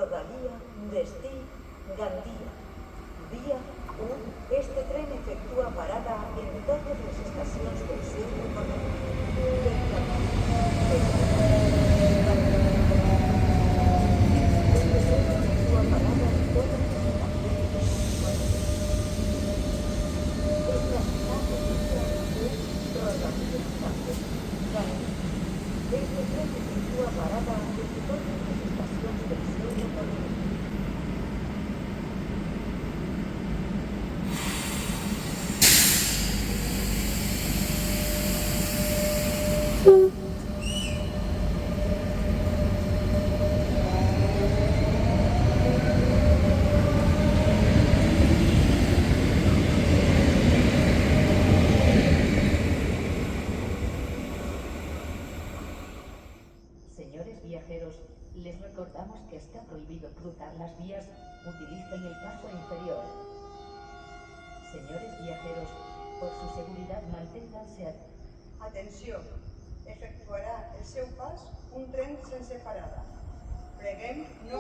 Rodalía, destí, Gandía. Vía 1. Este tren efectúa parada en totes les estacions del seu recorregut. Este tren efectúa parada en totes les estacions del seu recorregut. Rodalía, Gandía. Este tren efectúa parada en totes les estacions del seu recorregut. Señores viajeros, les recordamos que está prohibido cruzar las vías. Utilicen el paso inferior. Señores viajeros, por su seguridad manténganse Atenció, efectuarà el seu pas un tren sense parada. Preguem no